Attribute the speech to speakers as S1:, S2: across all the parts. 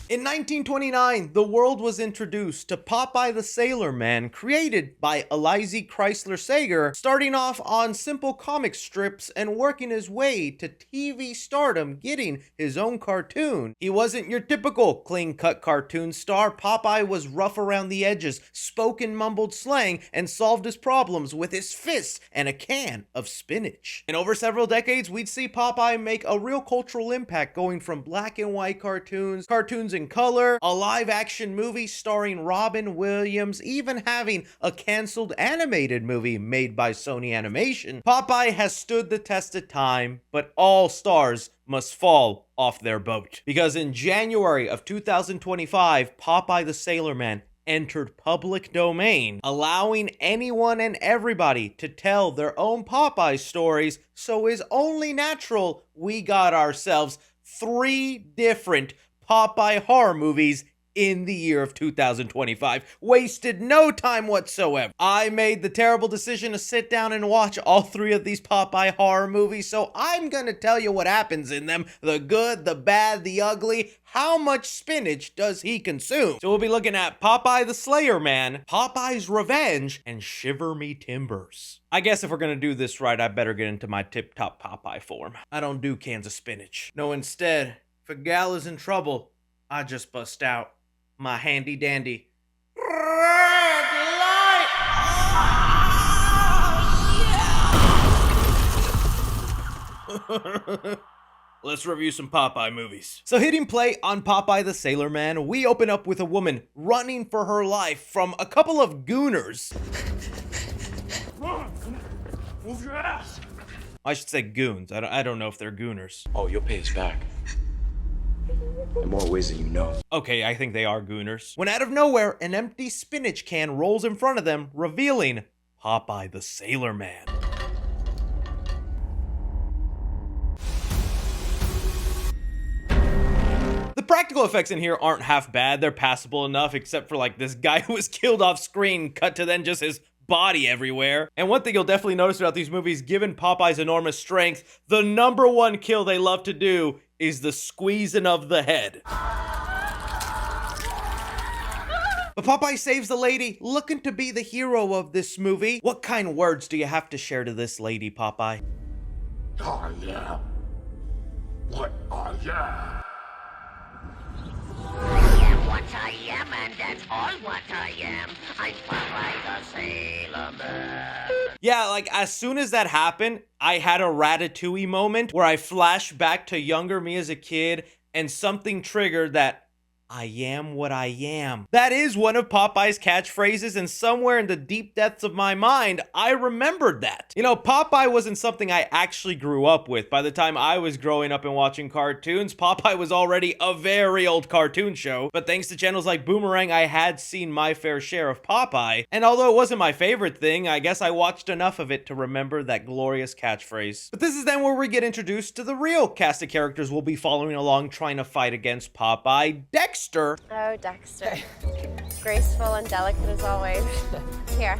S1: In 1929, the world was introduced to Popeye the Sailor Man, created by Eliza Chrysler Sager, starting off on simple comic strips and working his way to TV stardom, getting his own cartoon. He wasn't your typical clean-cut cartoon star. Popeye was rough around the edges, spoke in mumbled slang, and solved his problems with his fists and a can of spinach. And over several decades, we'd see Popeye make a real cultural impact, going from black and white cartoons in color, a live-action movie starring Robin Williams, even having a canceled animated movie made by Sony Animation. Popeye has stood the test of time, but all stars must fall off their boat. Because in January of 2025, Popeye the Sailor Man entered public domain, allowing anyone and everybody to tell their own Popeye stories, so it's only natural we got ourselves 3 different Popeye horror movies in the year of 2025. Wasted no time whatsoever. I made the terrible decision to sit down and watch all 3 of these Popeye horror movies, so I'm gonna tell you what happens in them. The good, the bad, the ugly. How much spinach does he consume? So we'll be looking at Popeye the Slayer Man, Popeye's Revenge, and Shiver Me Timbers. I guess if we're gonna do this right, I better get into my tip-top Popeye form. I don't do cans of spinach. No, instead, if a gal is in trouble, I just bust out my handy dandy red light. Let's review some Popeye movies. So hitting play on Popeye the Sailor Man, we open up with a woman running for her life from a couple of gooners.
S2: Move your ass.
S1: I should say goons. I don't know if they're gooners.
S2: Oh, you'll pay us back. In more ways than you know.
S1: Okay, I think they are gooners. When out of nowhere, an empty spinach can rolls in front of them, revealing Popeye the Sailor Man. The practical effects in here aren't half bad. They're passable enough, except for like this guy who was killed off screen, cut to then just his body everywhere. And one thing you'll definitely notice about these movies, given Popeye's enormous strength, the #1 kill they love to do is the squeezing of the head. But Popeye saves the lady, looking to be the hero of this movie. What kind words do you have to share to this lady, Popeye?
S3: I am what I am.
S4: What I am, and that's all what I am. I'm Popeye the Sailor Man.
S1: Yeah, like as soon as that happened, I had a Ratatouille moment where I flashed back to younger me as a kid and something triggered that I am what I am. That is one of Popeye's catchphrases, and somewhere in the deep depths of my mind, I remembered that. You know, Popeye wasn't something I actually grew up with. By the time I was growing up and watching cartoons, Popeye was already a very old cartoon show. But thanks to channels like Boomerang, I had seen my fair share of Popeye. And although it wasn't my favorite thing, I guess I watched enough of it to remember that glorious catchphrase. But this is then where we get introduced to the real cast of characters we'll be following along trying to fight against Popeye. Dexter.
S5: Oh, Dexter. Graceful and delicate as always. Here.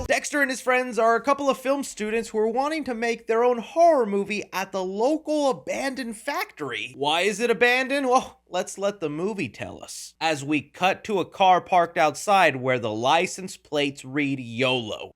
S1: Dexter and his friends are a couple of film students who are wanting to make their own horror movie at the local abandoned factory. Why is it abandoned? Well, let's let the movie tell us. As we cut to a car parked outside where the license plates read YOLO.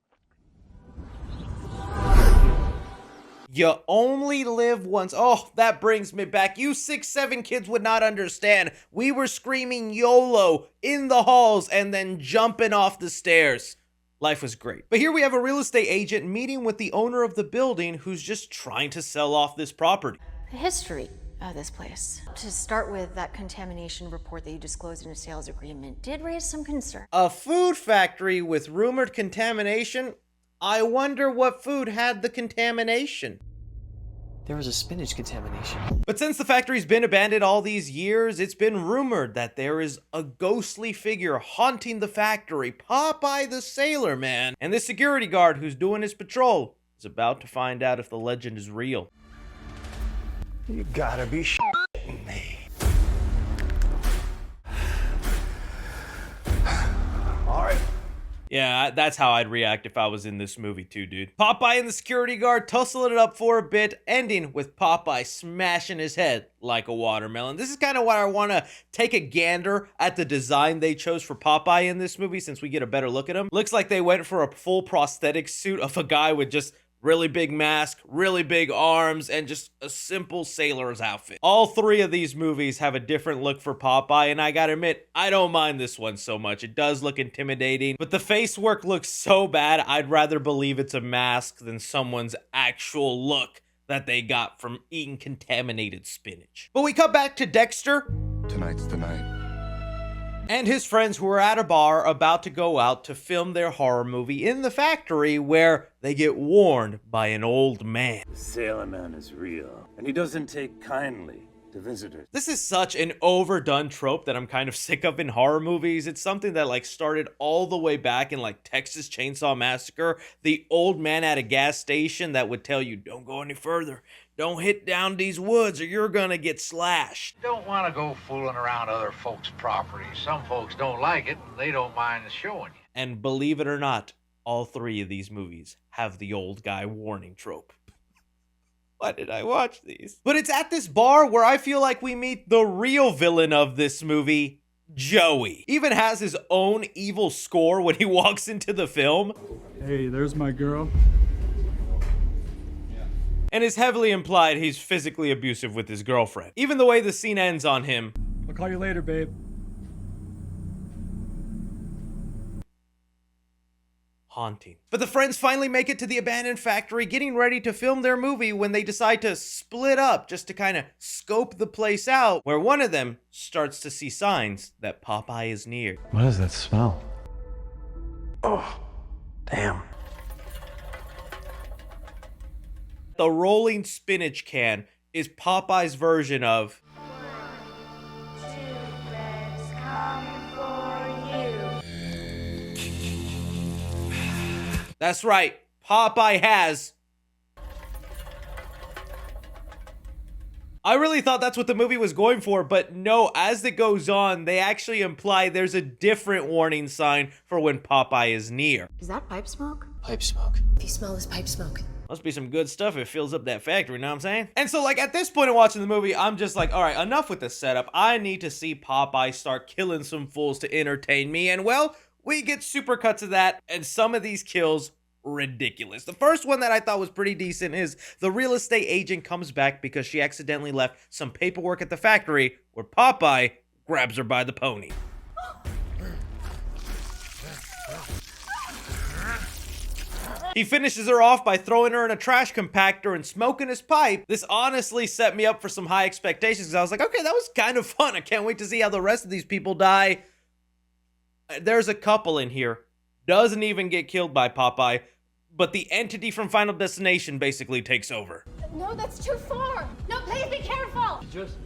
S1: You only live once. Oh, that brings me back. You 6, 7 kids would not understand. We were screaming YOLO in the halls and then jumping off the stairs. Life was great. But here we have a real estate agent meeting with the owner of the building who's just trying to sell off this property.
S6: The history of this place. To start with, that contamination report that you disclosed in a sales agreement did raise some concern.
S1: A food factory with rumored contamination? I wonder what food had the contamination.
S7: There was a spinach contamination.
S1: But since the factory's been abandoned all these years, it's been rumored that there is a ghostly figure haunting the factory, Popeye the Sailor Man. And this security guard who's doing his patrol is about to find out if the legend is real.
S3: You gotta be shitting me. All right.
S1: Yeah, that's how I'd react if I was in this movie too, dude. Popeye and the security guard tussling it up for a bit, ending with Popeye smashing his head like a watermelon. This is kind of what I want to take a gander at the design they chose for Popeye in this movie, since we get a better look at him. Looks like they went for a full prosthetic suit of a guy with just really big mask, really big arms, and just a simple sailor's outfit. All three of these movies have a different look for Popeye, and I gotta admit, I don't mind this one so much. It does look intimidating, but the face work looks so bad, I'd rather believe it's a mask than someone's actual look that they got from eating contaminated spinach. But we cut back to Dexter
S3: Tonight's the night.
S1: and his friends who are at a bar about to go out to film their horror movie in the factory, where they get warned by an old man.
S8: The Sailor Man is real, and he doesn't take kindly to visitors.
S1: This is such an overdone trope that I'm kind of sick of in horror movies. It's something that like started all the way back in like Texas Chainsaw Massacre. The old man at a gas station that would tell you, don't go any further. Don't hit down these woods or you're gonna get slashed.
S9: Don't want to go fooling around other folks' property. Some folks don't like it, and they don't mind showing you.
S1: And believe it or not, all three of these movies have the old guy warning trope. Why did I watch these? But it's at this bar where I feel like we meet the real villain of this movie, Joey. Even has his own evil score when he walks into the film.
S10: Hey, there's my girl.
S1: And is heavily implied he's physically abusive with his girlfriend. Even the way the scene ends on him.
S10: I'll call you later, babe.
S1: Haunting. But the friends finally make it to the abandoned factory, getting ready to film their movie, when they decide to split up just to kind of scope the place out, where one of them starts to see signs that Popeye is near.
S7: What does that smell?
S3: Oh, damn.
S1: The rolling spinach can is Popeye's version of That's right, Popeye has. I really thought that's what the movie was going for, but no, as it goes on, they actually imply there's a different warning sign for when Popeye is near.
S6: Is that pipe smoke?
S7: Pipe smoke.
S6: If you smell this pipe smoke.
S1: Must be some good stuff if it fills up that factory, know what I'm saying? And so, like, at this point in watching the movie, I'm just like, all right, enough with the setup. I need to see Popeye start killing some fools to entertain me. And, well, we get super cuts of that, and some of these kills, ridiculous. The first one that I thought was pretty decent is the real estate agent comes back because she accidentally left some paperwork at the factory, where Popeye grabs her by the pony. He finishes her off by throwing her in a trash compactor and smoking his pipe. This honestly set me up for some high expectations, because I was like, okay, that was kind of fun. I can't wait to see how the rest of these people die. There's a couple in here. Doesn't even get killed by Popeye, but the entity from Final Destination basically takes over.
S5: No, that's too far. No, please be careful.
S10: Just...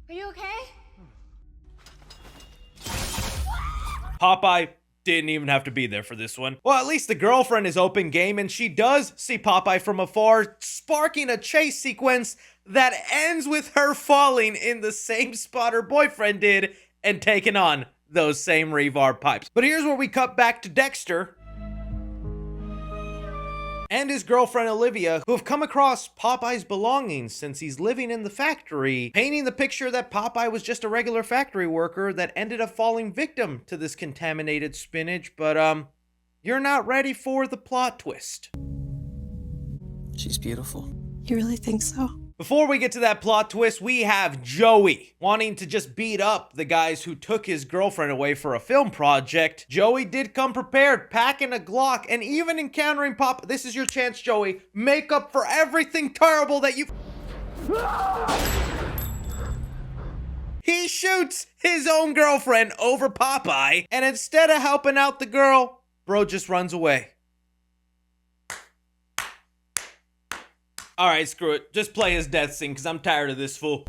S5: Are you okay?
S1: Popeye didn't even have to be there for this one. Well, at least the girlfriend is open game, and she does see Popeye from afar, sparking a chase sequence that ends with her falling in the same spot her boyfriend did and taking on those same rebar pipes. But here's where we cut back to Dexter and his girlfriend Olivia, who have come across Popeye's belongings since he's living in the factory, painting the picture that Popeye was just a regular factory worker that ended up falling victim to this contaminated spinach. But you're not ready for the plot twist.
S7: She's beautiful.
S6: You really think so?
S1: Before we get to that plot twist, we have Joey wanting to just beat up the guys who took his girlfriend away for a film project. Joey did come prepared, packing a Glock, and even encountering Pop. This is your chance, Joey. Make up for everything terrible that you... He shoots his own girlfriend over Popeye, and instead of helping out the girl, bro just runs away. All right, screw it. Just play his death scene, because I'm tired of this fool.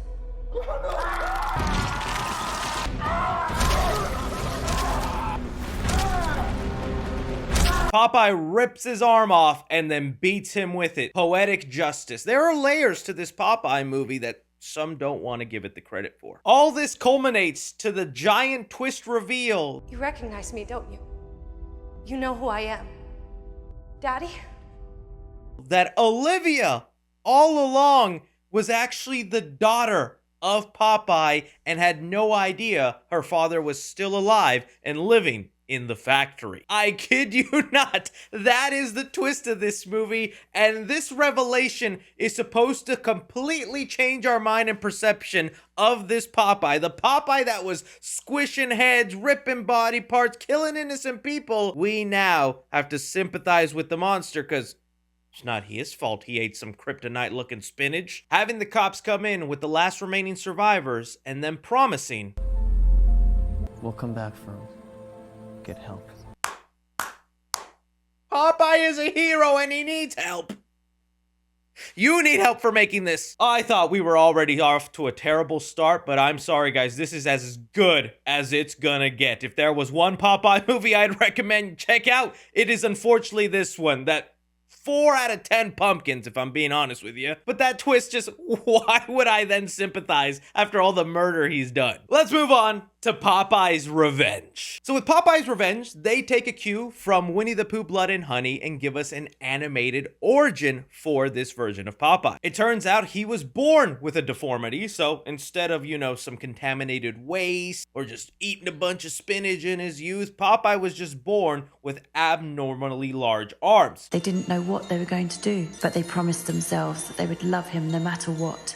S1: Popeye rips his arm off and then beats him with it. Poetic justice. There are layers to this Popeye movie that some don't want to give it the credit for. All this culminates to the giant twist reveal.
S11: You recognize me, don't you? You know who I am. Daddy?
S1: That Olivia, all along, was actually the daughter of Popeye and had no idea her father was still alive and living in the factory. I kid you not. That is the twist of this movie, and this revelation is supposed to completely change our mind and perception of this Popeye. The Popeye that was squishing heads, ripping body parts, killing innocent people. We now have to sympathize with the monster because it's not his fault he ate some kryptonite-looking spinach. Having the cops come in with the last remaining survivors and then promising,
S7: We'll come back for him. Get help.
S1: Popeye is a hero and he needs help. You need help for making this. I thought we were already off to a terrible start, but I'm sorry guys, this is as good as it's gonna get. If there was one Popeye movie I'd recommend check out, it is unfortunately this one. That 4 out of 10 pumpkins, if I'm being honest with you. But that twist just, why would I then sympathize after all the murder he's done? Let's move on to Popeye's Revenge. So with Popeye's Revenge, they take a cue from Winnie the Pooh Blood and Honey and give us an animated origin for this version of Popeye. It turns out he was born with a deformity, so instead of, you know, some contaminated waste or just eating a bunch of spinach in his youth, Popeye was just born with abnormally large arms.
S12: They didn't know what they were going to do, but they promised themselves that they would love him no matter what.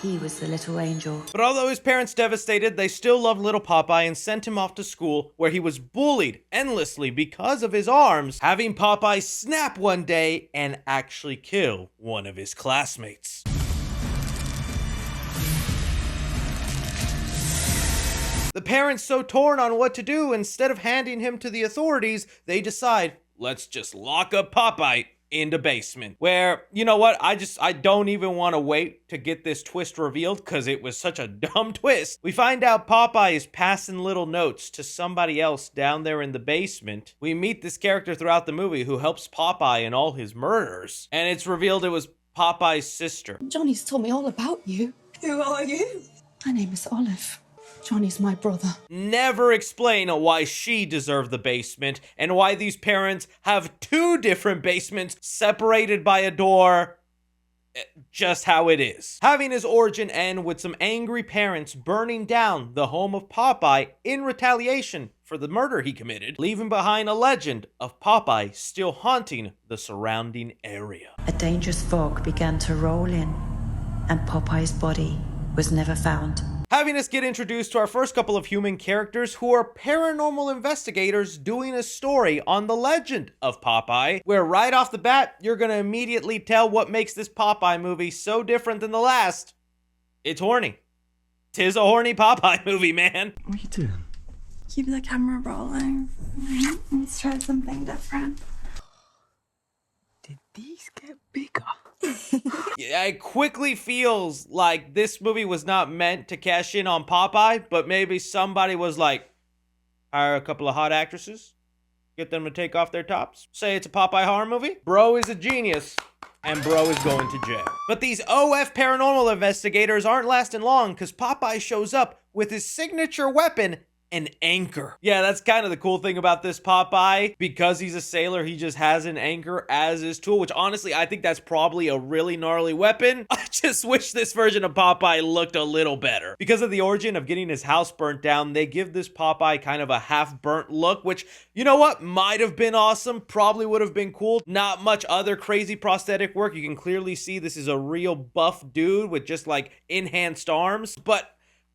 S12: He was the little angel.
S1: But although his parents devastated, they still loved little Popeye and sent him off to school where he was bullied endlessly because of his arms, having Popeye snap one day and actually kill one of his classmates. The parents, so torn on what to do, instead of handing him to the authorities, they decide, let's just lock up Popeye in the basement. Where, you know what, I don't even want to wait to get this twist revealed because it was such a dumb twist. We find out Popeye is passing little notes to somebody else down there in the basement. We meet this character throughout the movie who helps Popeye in all his murders, and it's revealed it was Popeye's sister.
S13: Johnny's told me all about you. Who are you? My name is Olive. Johnny's my brother.
S1: Never explain why she deserved the basement and why these parents have 2 different basements separated by a door. Just how it is. Having his origin end with some angry parents burning down the home of Popeye in retaliation for the murder he committed, leaving behind a legend of Popeye still haunting the surrounding area.
S12: A dangerous fog began to roll in, and Popeye's body was never found.
S1: Having us get introduced to our first couple of human characters who are paranormal investigators doing a story on the legend of Popeye, where right off the bat, you're gonna immediately tell what makes this Popeye movie so different than the last. It's horny. 'Tis a horny Popeye movie, man.
S13: What are you doing? Keep the camera rolling. Let's try something different. Did these get bigger?
S1: It quickly feels like this movie was not meant to cash in on Popeye, but maybe somebody was like, hire a couple of hot actresses, get them to take off their tops, say it's a Popeye horror movie. Bro is a genius, and bro is going to jail. But these OF paranormal investigators aren't lasting long because Popeye shows up with his signature weapon, an anchor. Yeah, that's kind of the cool thing about this Popeye. Because he's a sailor, he just has an anchor as his tool, which honestly, I think that's probably a really gnarly weapon. I just wish this version of Popeye looked a little better. Because of the origin of getting his house burnt down, they give this Popeye kind of a half-burnt look, which, you know what, might have been awesome, probably would have been cool. Not much other crazy prosthetic work. You can clearly see this is a real buff dude with just like enhanced arms, but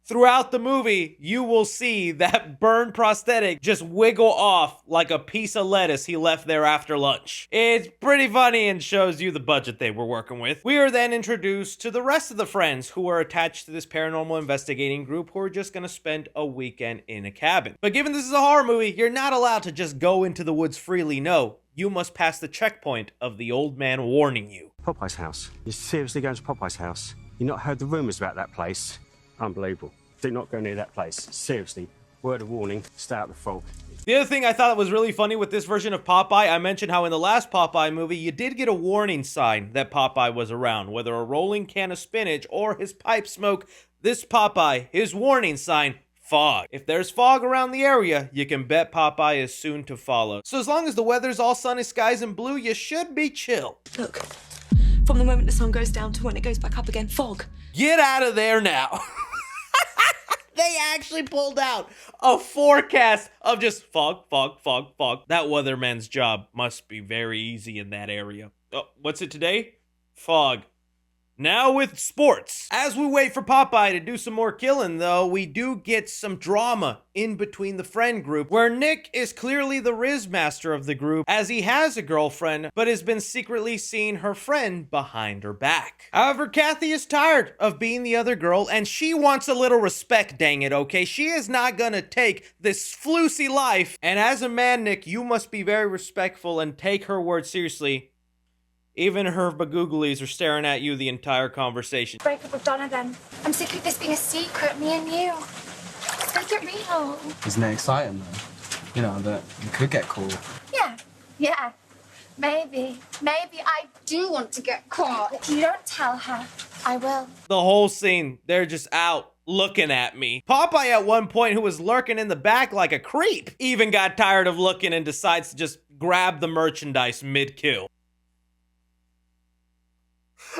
S1: throughout the movie, you will see that burned prosthetic just wiggle off like a piece of lettuce he left there after lunch. It's pretty funny and shows you the budget they were working with. We are then introduced to the rest of the friends who are attached to this paranormal investigating group who are just gonna spend a weekend in a cabin. But given this is a horror movie, you're not allowed to just go into the woods freely. No, you must pass the checkpoint of the old man warning you.
S2: Popeye's house. You're seriously going to Popeye's house? You've not heard the rumours about that place? Unbelievable. Do not go near that place. Seriously. Word of warning, stay out the fog.
S1: The other thing I thought was really funny with this version of Popeye, I mentioned how in the last Popeye movie, you did get a warning sign that Popeye was around, whether a rolling can of spinach or his pipe smoke. This Popeye, his warning sign, fog. If there's fog around the area, you can bet Popeye is soon to follow. So as long as the weather's all sunny skies and blue, you should be chill.
S13: Look, from the moment the sun goes down to when it goes back up again, fog.
S1: Get out of there now. They actually pulled out a forecast of just fog, fog, fog, fog. That weatherman's job must be very easy in that area. Oh, what's it today? Fog. Now with sports. As we wait for Popeye to do some more killing, though, we do get some drama in between the friend group, where Nick is clearly the Riz master of the group, as he has a girlfriend, but has been secretly seeing her friend behind her back. However, Kathy is tired of being the other girl, and she wants a little respect, dang it, okay? She is not gonna take this floosy life, and as a man, Nick, you must be very respectful and take her word seriously. Even her bagooglies are staring at you the entire conversation.
S14: Break up with Donna then. I'm sick of this being a secret, me and you. Let's make it real.
S3: Isn't it exciting though? You know, that you could get caught.
S14: Yeah. Maybe I do want to get caught. If you don't tell her, I will.
S1: The whole scene, they're just out looking at me. Popeye at one point, who was lurking in the back like a creep, even got tired of looking and decides to just grab the merchandise mid-kill.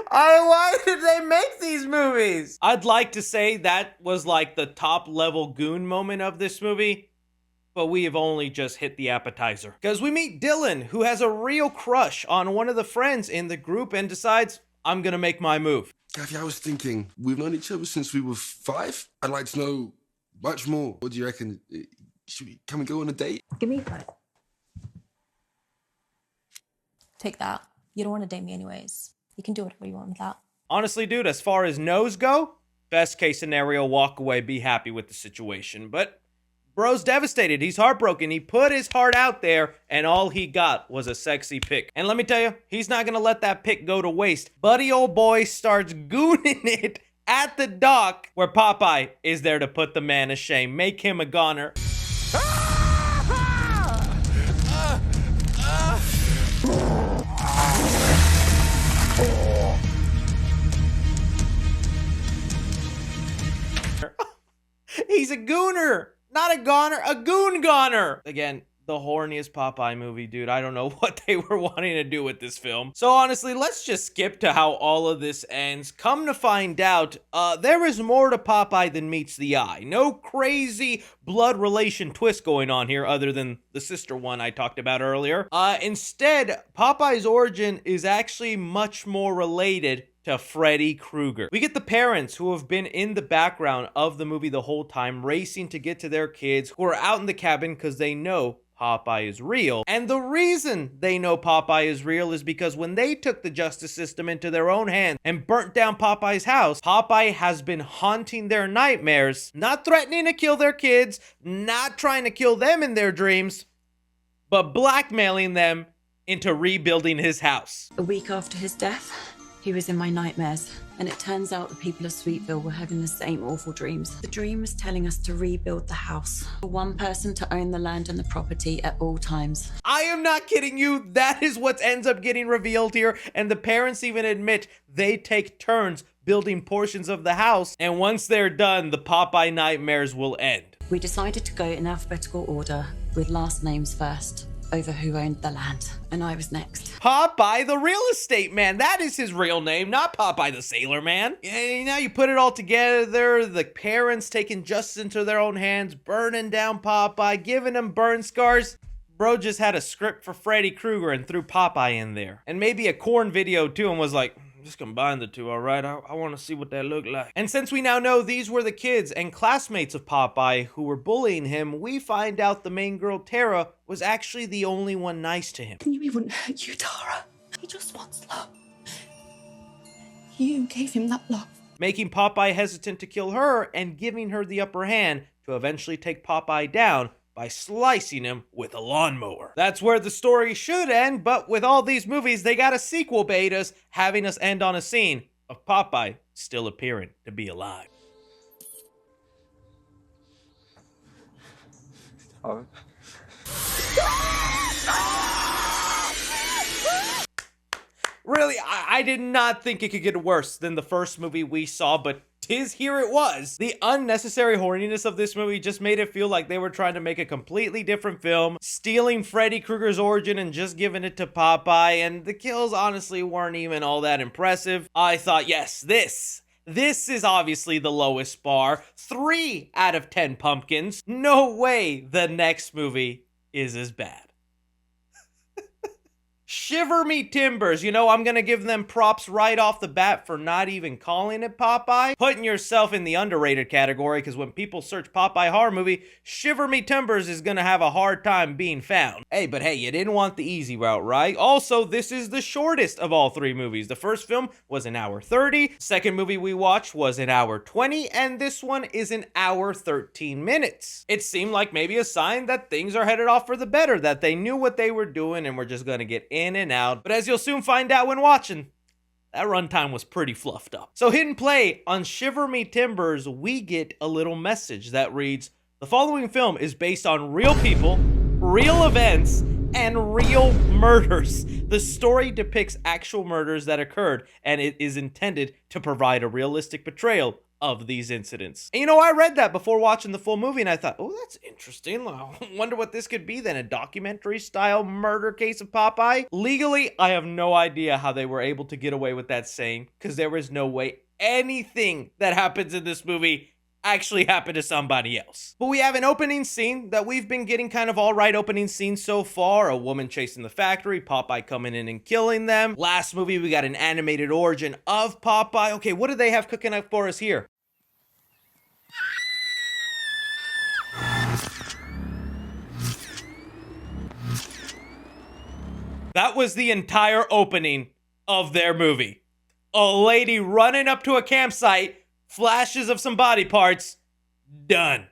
S1: Why did they make these movies? I'd like to say that was like the top level goon moment of this movie, but we have only just hit the appetizer. Because we meet Dylan, who has a real crush on one of the friends in the group and decides, I'm gonna make my move.
S2: Kathy, I was thinking, we've known each other since we were 5. I'd like to know much more. What do you reckon? Can we go on a date?
S15: Give me that. Take that. You don't want to date me anyways. You can do whatever you want with that.
S1: Honestly, dude, as far as no's go, best case scenario, walk away, be happy with the situation. But bro's devastated. He's heartbroken. He put his heart out there, and all he got was a sexy pic. And let me tell you, he's not gonna let that pic go to waste. Buddy old boy starts gooning it at the dock, where Popeye is there to put the man to shame, make him a goner. He's a gooner, not a goner, a goon goner. Again, the horniest Popeye movie, dude. I don't know what they were wanting to do with this film. So honestly, let's just skip to how all of this ends. Come to find out, there is more to Popeye than meets the eye. No crazy blood relation twist going on here other than the sister one I talked about earlier. Instead, Popeye's origin is actually much more related to Freddy Krueger. We get the parents who have been in the background of the movie the whole time, racing to get to their kids who are out in the cabin because they know Popeye is real. And the reason they know Popeye is real is because when they took the justice system into their own hands and burnt down Popeye's house, Popeye has been haunting their nightmares, not threatening to kill their kids, not trying to kill them in their dreams, but blackmailing them into rebuilding his house.
S12: A week after his death, he was in my nightmares, and it turns out the people of Sweetville were having the same awful dreams. The dream was telling us to rebuild the house, for one person to own the land and the property at all times.
S1: I am not kidding you. That is what ends up getting revealed here, and the parents even admit they take turns building portions of the house, and once they're done, the Popeye nightmares will end.
S12: We decided to go in alphabetical order, with last names first, over who owned the land, and I was next.
S1: Popeye the real estate man. That is his real name, not Popeye the sailor man. And now you put it all together, the parents taking justice into their own hands, burning down Popeye, giving him burn scars. Bro just had a script for Freddy Krueger and threw Popeye in there. And maybe a corn video too, and was like, just combine the two, all right? I want to see what that looked like. And since we now know these were the kids and classmates of Popeye who were bullying him, we find out the main girl, Tara, was actually the only one nice to him.
S13: I knew he wouldn't hurt you, Tara. He just wants love. You gave him that love.
S1: Making Popeye hesitant to kill her and giving her the upper hand to eventually take Popeye down by slicing him with a lawnmower. That's where the story should end, but with all these movies, they got a sequel bait us, having us end on a scene of Popeye still appearing to be alive. Really, I did not think it could get worse than the first movie we saw, but here it was. The unnecessary horniness of this movie just made it feel like they were trying to make a completely different film, stealing Freddy Krueger's origin and just giving it to Popeye, and the kills honestly weren't even all that impressive. I thought, yes, this is obviously the lowest bar. 3 out of 10 pumpkins. No way the next movie is as bad. Shiver me timbers. You know, I'm gonna give them props right off the bat for not even calling it Popeye. Putting yourself in the underrated category, because when people search Popeye Horror Movie, Shiver me timbers is gonna have a hard time being found. Hey, but hey, you didn't want the easy route, right? Also, this is the shortest of all 3 movies. The first film was 1 hour 30, second movie we watched was 1 hour 20, and this one is 1 hour 13 minutes. It seemed like maybe a sign that things are headed off for the better, that they knew what they were doing and were just gonna get in and out. But as you'll soon find out when watching, that runtime was pretty fluffed up. So hit and play on Shiver Me Timbers, we get a little message that reads, the following film is based on real people, real events, and real murders. The story depicts actual murders that occurred, and it is intended to provide a realistic portrayal of these incidents. And you know, I read that before watching the full movie, and I thought, oh, that's interesting. I wonder what this could be then, a documentary style murder case of Popeye? Legally, I have no idea how they were able to get away with that saying, because there is no way anything that happens in this movie actually happened to somebody else. But we have an opening scene that we've been getting kind of all right opening scenes so far. A woman chasing the factory, Popeye coming in and killing them. Last movie, we got an animated origin of Popeye. Okay, what do they have cooking up for us here? That was the entire opening of their movie. A lady running up to a campsite, flashes of some body parts, done.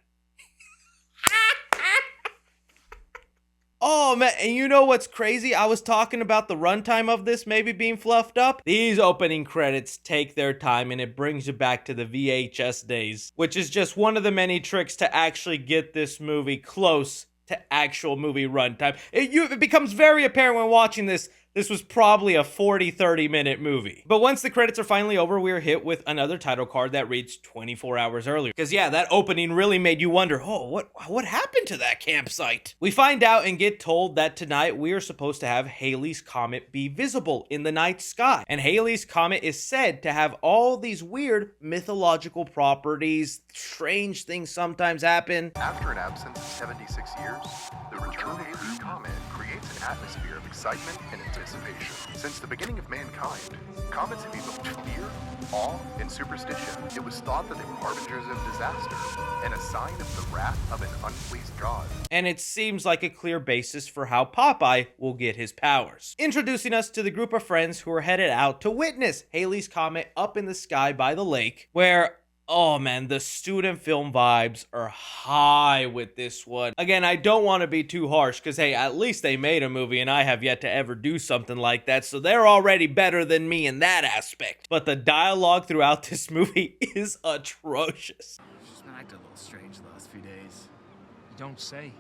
S1: Oh man, and you know what's crazy? I was talking about the runtime of this maybe being fluffed up. These opening credits take their time and it brings you back to the VHS days, which is just one of the many tricks to actually get this movie close to actual movie runtime. It becomes very apparent when watching this was probably a 40-30 minute movie. But once the credits are finally over, we're hit with another title card that reads 24 hours earlier. Because yeah, that opening really made you wonder, oh, what happened to that campsite? We find out and get told that tonight we are supposed to have Halley's Comet be visible in the night sky. And Halley's Comet is said to have all these weird mythological properties, strange things sometimes happen.
S16: After an absence of 76 years, the return of Halley's Comet creates an atmosphere of excitement and anticipation. Since the beginning of mankind, comets have evoked fear, awe, and superstition. It was thought that they were harbingers of disaster and a sign of the wrath of an unpleased god.
S1: And it seems like a clear basis for how Popeye will get his powers. Introducing us to the group of friends who are headed out to witness Halley's Comet up in the sky by the lake, where oh man, the student film vibes are high with this one. Again, I don't want to be too harsh because, hey, at least they made a movie and I have yet to ever do something like that, so they're already better than me in that aspect. But the dialogue throughout this movie is atrocious.
S17: She's been acting a little strange the last few days. You don't say.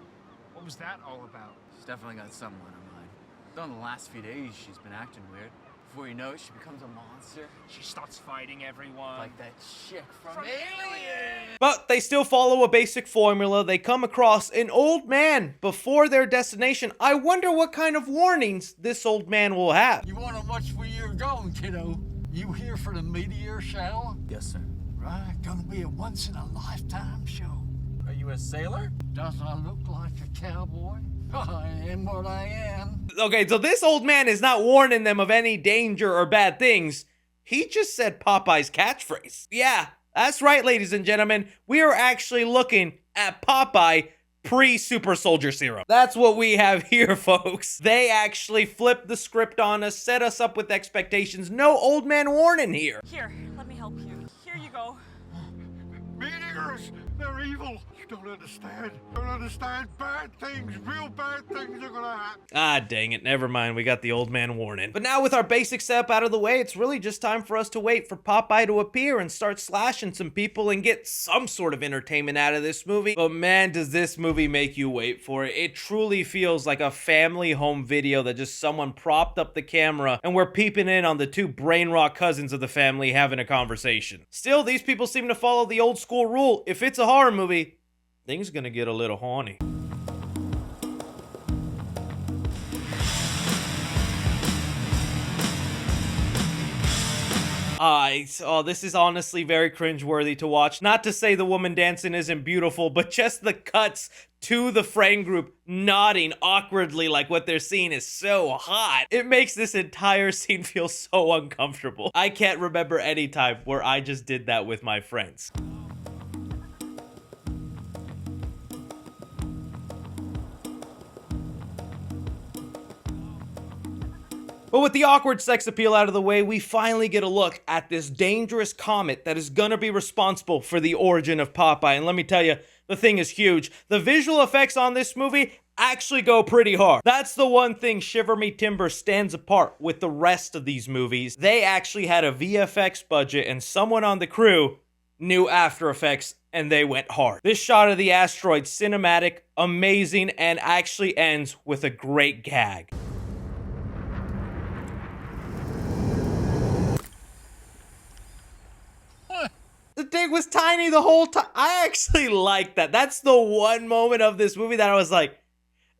S17: What was that all about? She's definitely got someone in her mind. Though in the last few days, she's been acting weird. Before you know it, she becomes a monster. She starts fighting everyone. Like that chick from Alien!
S1: But they still follow a basic formula. They come across an old man before their destination. I wonder what kind of warnings this old man will have.
S18: You want to watch where you're going, kiddo? You here for the meteor shower?
S17: Yes, sir.
S18: Right, gonna be a once-in-a-lifetime show.
S17: Are you a sailor?
S18: Does I look like a cowboy? I am what I am.
S1: Okay, so this old man is not warning them of any danger or bad things. He just said Popeye's catchphrase. Yeah, that's right, ladies and gentlemen. We are actually looking at Popeye pre-Super Soldier Serum. That's what we have here, folks. They actually flipped the script on us, set us up with expectations. No old man warning here.
S19: Here, let me help you. Here you go.
S18: Meteors! They're evil. You don't understand. Don't understand. Bad things, real bad things are gonna happen.
S1: Ah, dang it. Never mind. We got the old man warning. But now with our basic setup out of the way, it's really just time for us to wait for Popeye to appear and start slashing some people and get some sort of entertainment out of this movie. But man, does this movie make you wait for it. It truly feels like a family home video that just someone propped up the camera and we're peeping in on the two brain rot cousins of the family having a conversation. Still, these people seem to follow the old school rule. If it's a horror movie, things gonna get a little horny. This is honestly very cringeworthy to watch. Not to say the woman dancing isn't beautiful, but just the cuts to the friend group nodding awkwardly like what they're seeing is so hot. It makes this entire scene feel so uncomfortable. I can't remember any time where I just did that with my friends. But with the awkward sex appeal out of the way, we finally get a look at this dangerous comet that is gonna be responsible for the origin of Popeye. And let me tell you, the thing is huge. The visual effects on this movie actually go pretty hard. That's the one thing Shiver Me Timber stands apart with the rest of these movies. They actually had a VFX budget and someone on the crew knew After Effects and they went hard. This shot of the asteroid, cinematic, amazing, and actually ends with a great gag. The thing was tiny the whole time. I actually like that. That's the one moment of this movie that I was like,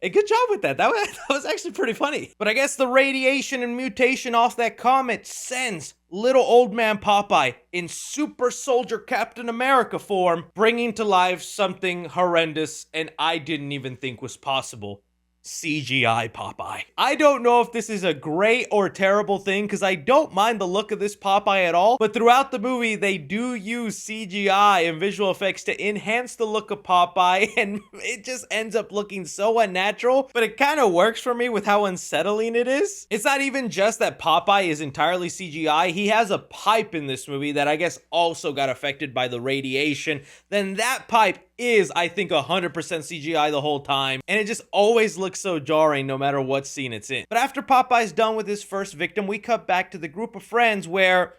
S1: hey, good job with that. That was actually pretty funny. But I guess the radiation and mutation off that comet sends little old man Popeye in super soldier Captain America form, bringing to life something horrendous and I didn't even think was possible. CGI Popeye. I don't know if this is a great or terrible thing because I don't mind the look of this Popeye at all, but throughout the movie they do use CGI and visual effects to enhance the look of Popeye and it just ends up looking so unnatural, but it kind of works for me with how unsettling it is. It's not even just that Popeye is entirely CGI, he has a pipe in this movie that I guess also got affected by the radiation. Then that pipe is, I think, 100% CGI the whole time, and it just always looks so jarring no matter what scene it's in. But after Popeye's done with his first victim, we cut back to the group of friends where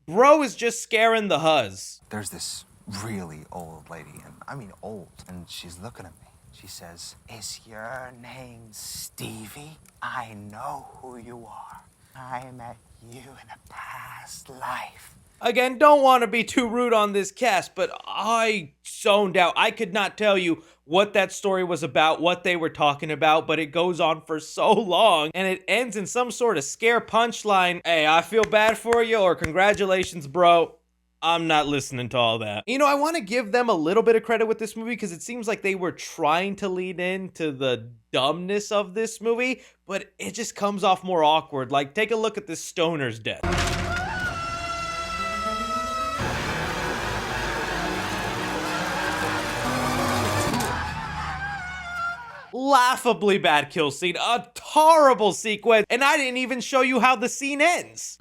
S1: bro is just scaring the huzz.
S19: There's this really old lady, and I mean old, and she's looking at me. She says, "Is your name Stevie? I know who you are. I met you in a past life."
S1: Again, don't want to be too rude on this cast, but I zoned out. I could not tell you what that story was about, what they were talking about, but it goes on for so long, and it ends in some sort of scare punchline. Hey, I feel bad for you, or congratulations, bro. I'm not listening to all that. You know, I want to give them a little bit of credit with this movie because it seems like they were trying to lead into the dumbness of this movie, but it just comes off more awkward. Like, take a look at this stoner's death. Laughably bad kill scene, a horrible sequence, and I didn't even show you how the scene ends.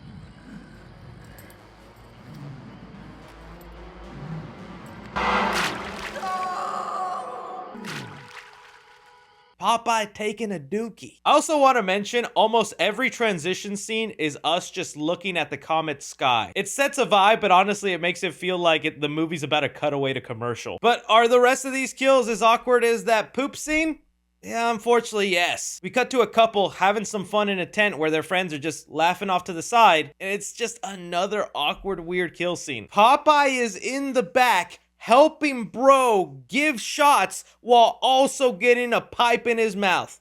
S1: Popeye taking a dookie. I also want to mention almost every transition scene is us just looking at the comet sky. It sets a vibe, but honestly it makes it feel like the movie's about to cut away to commercial. But are the rest of these kills as awkward as that poop scene? Yeah, unfortunately, yes. We cut to a couple having some fun in a tent where their friends are just laughing off to the side, and it's just another awkward, weird kill scene. Popeye is in the back helping bro give shots while also getting a pipe in his mouth.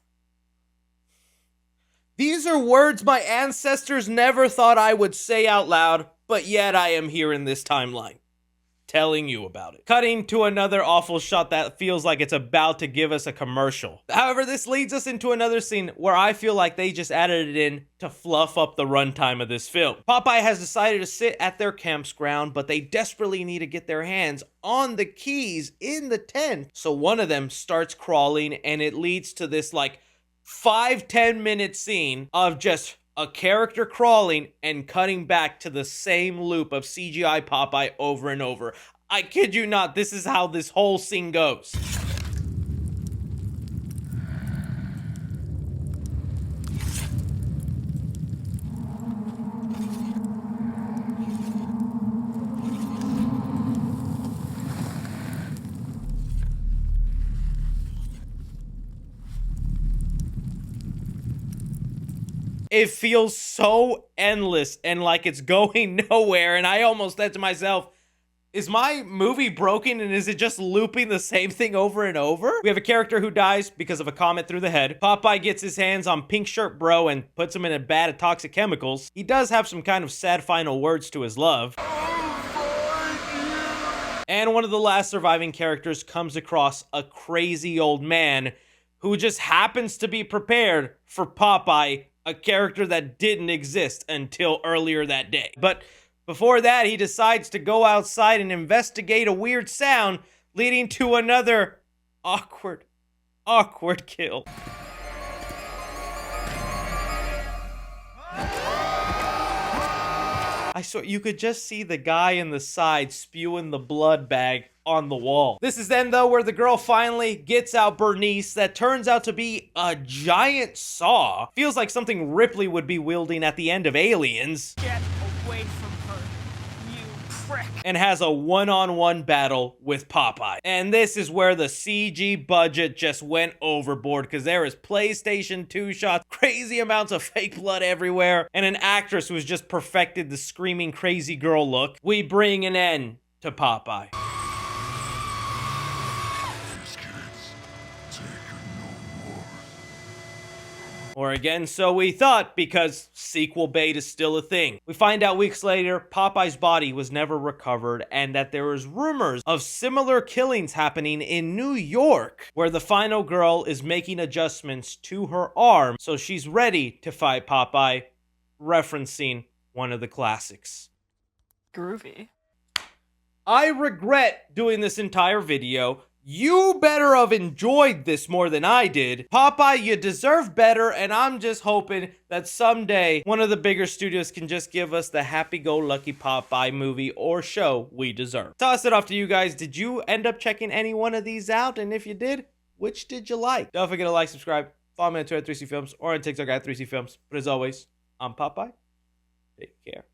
S1: These are words my ancestors never thought I would say out loud, but yet I am here in this timeline, telling you about it. Cutting to another awful shot that feels like it's about to give us a commercial. However, this leads us into another scene where I feel like they just added it in to fluff up the runtime of this film. Popeye has decided to sit at their campground, but they desperately need to get their hands on the keys in the tent. So one of them starts crawling, and it leads to this like 5-10 minute scene of just a character crawling and cutting back to the same loop of CGI Popeye over and over. I kid you not, this is how this whole scene goes. It feels so endless and like it's going nowhere, and I almost said to myself, is my movie broken and is it just looping the same thing over and over? We have a character who dies because of a comet through the head. Popeye gets his hands on Pink Shirt Bro and puts him in a vat of toxic chemicals. He does have some kind of sad final words to his love. And one of the last surviving characters comes across a crazy old man who just happens to be prepared for Popeye, a character that didn't exist until earlier that day. But before that, he decides to go outside and investigate a weird sound, leading to another awkward kill. I saw you could just see the guy in the side spewing the blood bag on the wall. This is then, though, where the girl finally gets out Bernice that turns out to be a giant saw. Feels like something Ripley would be wielding at the end of Aliens.
S17: Get away from her, you prick.
S1: And has a one-on-one battle with Popeye. And this is where the CG budget just went overboard, because there is PlayStation 2 shots, crazy amounts of fake blood everywhere, and an actress who's just perfected the screaming crazy girl look. We bring an end to Popeye. Or again, so we thought, because sequel bait is still a thing. We find out weeks later, Popeye's body was never recovered, and that there was rumors of similar killings happening in New York, where the final girl is making adjustments to her arm, so she's ready to fight Popeye, referencing one of the classics.
S20: Groovy.
S1: I regret doing this entire video. You better have enjoyed this more than I did. Popeye, you deserve better, and I'm just hoping that someday one of the bigger studios can just give us the happy-go-lucky Popeye movie or show we deserve. Toss it off to you guys. Did you end up checking any one of these out? And if you did, which did you like? Don't forget to like, subscribe, follow me on Twitter at 3C Films or on TikTok at 3C Films. But as always, I'm Popeye. Take care.